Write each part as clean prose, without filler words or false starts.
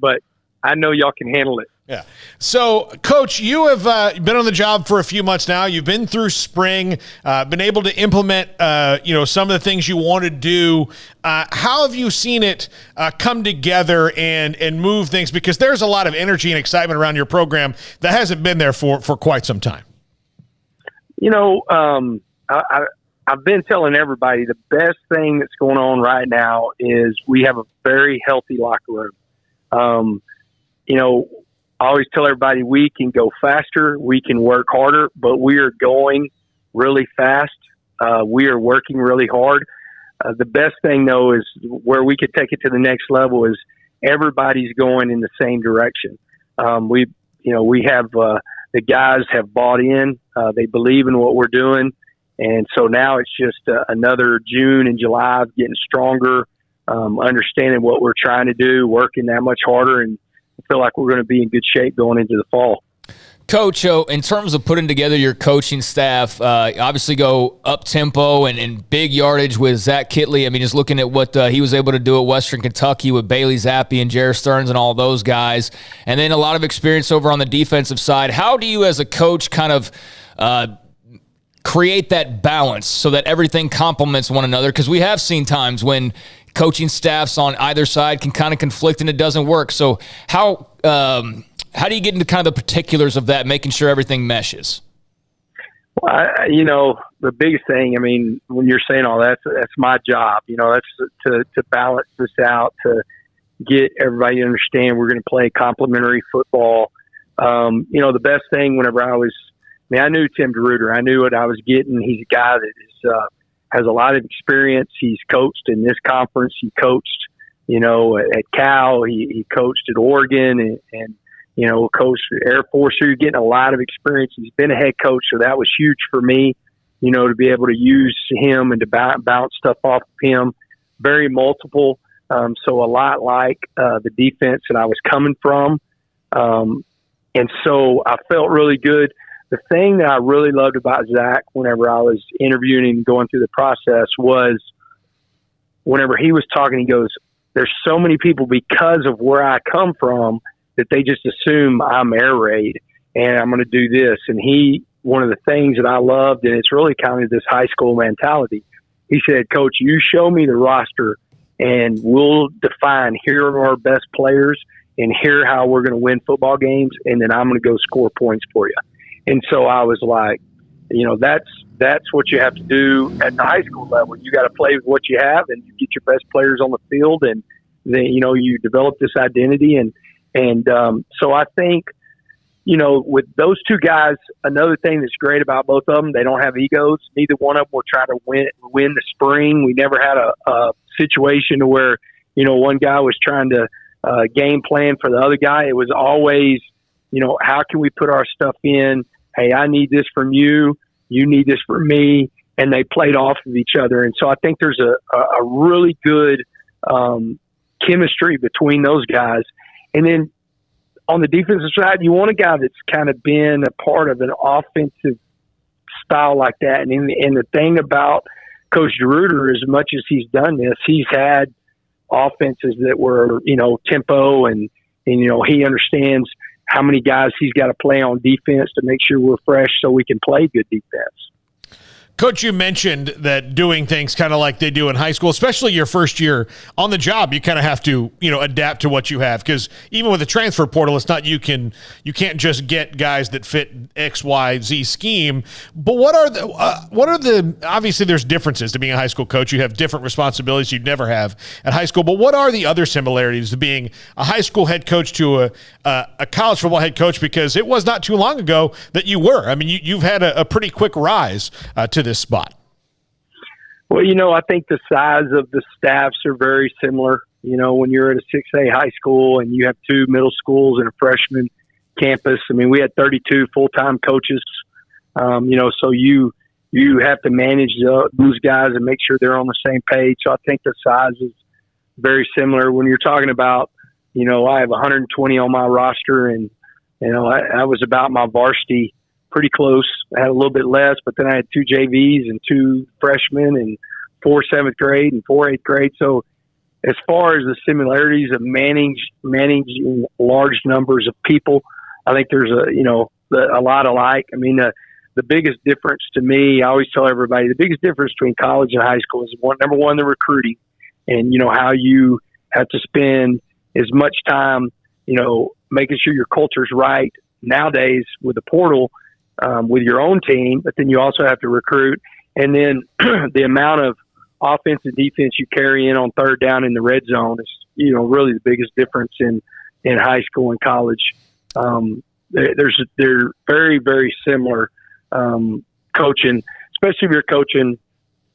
but I know y'all can handle it. Yeah. So, Coach, you have been on the job for a few months now. You've been through spring, been able to implement, some of the things you want to do. How have you seen it come together and move things? Because there's a lot of energy and excitement around your program that hasn't been there for quite some time. I've been telling everybody the best thing that's going on right now is we have a very healthy locker room. I always tell everybody we can go faster, we can work harder, but we are going really fast. We are working really hard. The best thing, though, is where we could take it to the next level is everybody's going in the same direction. We have the guys have bought in. They believe in what we're doing. And so now it's just another June and July of getting stronger, understanding what we're trying to do, working that much harder, and feel like we're going to be in good shape going into the fall. Coach, in terms of putting together your coaching staff, obviously go up-tempo and big yardage with Zach Kitley. I mean, just looking at what he was able to do at Western Kentucky with Bailey Zappi and Jared Stearns and all those guys, and then a lot of experience over on the defensive side. How do you as a coach kind of create that balance so that everything complements one another? Because we have seen times when coaching staffs on either side can kind of conflict and it doesn't work. So how do you get into kind of the particulars of that, making sure everything meshes? Well, the biggest thing, I mean, when you're saying all that, that's my job. That's to balance this out, to get everybody to understand we're going to play complementary football. The best thing whenever I knew Tim DeRuyter. I knew what I was getting. He's a guy that is has a lot of experience. He's coached in this conference. He coached, at Cal. He coached at Oregon and coached at Air Force. So you're getting a lot of experience. He's been a head coach, so that was huge for me, to be able to use him and to bounce stuff off of him. Very multiple. So a lot like the defense that I was coming from. And so I felt really good. The thing that I really loved about Zach whenever I was interviewing him, going through the process, was whenever he was talking, he goes, there's so many people because of where I come from that they just assume I'm air raid and I'm going to do this. And one of the things that I loved, and it's really kind of this high school mentality, he said, Coach, you show me the roster and we'll define here are our best players and here how we're going to win football games. And then I'm going to go score points for you. And so I was like, that's what you have to do at the high school level. You got to play with what you have, and you get your best players on the field, and then you develop this identity. And so I think with those two guys, another thing that's great about both of them, they don't have egos. Neither one of them will try to win the spring. We never had a situation where one guy was trying to game plan for the other guy. It was always, how can we put our stuff in? Hey, I need this from you. You need this from me. And they played off of each other. And so I think there's a really good chemistry between those guys. And then on the defensive side, you want a guy that's kind of been a part of an offensive style like that. And the thing about Coach DeRuyter, as much as he's done this, he's had offenses that were, tempo and he understands how many guys he's got to play on defense to make sure we're fresh so we can play good defense. Coach, you mentioned that doing things kind of like they do in high school, especially your first year on the job, you kind of have to, adapt to what you have. Because even with the transfer portal, it's not you can't just get guys that fit X, Y, Z scheme. But what are the obviously there's differences to being a high school coach. You have different responsibilities you'd never have at high school. But what are the other similarities to being a high school head coach to a college football head coach? Because it was not too long ago that you were. I mean, you've had a pretty quick rise to this spot. Well, I think the size of the staffs are very similar. When you're at a 6A high school and you have two middle schools and a freshman campus, I mean, we had 32 full-time coaches. So you have to manage those guys and make sure they're on the same page. So I think the size is very similar. When you're talking about, I have 120 on my roster, and I was about my varsity pretty close. I had a little bit less, but then I had 2 JVs and 2 freshmen and 4 7th grade and 4 8th grade. So as far as the similarities of managing large numbers of people, I think there's a lot alike. I mean, the biggest difference to me, I always tell everybody, the biggest difference between college and high school is number one, the recruiting, and how you have to spend as much time, making sure your culture's right nowadays with the portal, with your own team, but then you also have to recruit, and then the amount of offense and defense you carry in on third down in the red zone is, really the biggest difference in high school and college. They're very, very similar coaching, especially if you're coaching,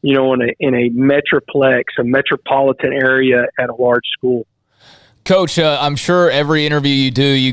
in a metroplex, a metropolitan area at a large school. Coach, I'm sure every interview you do, you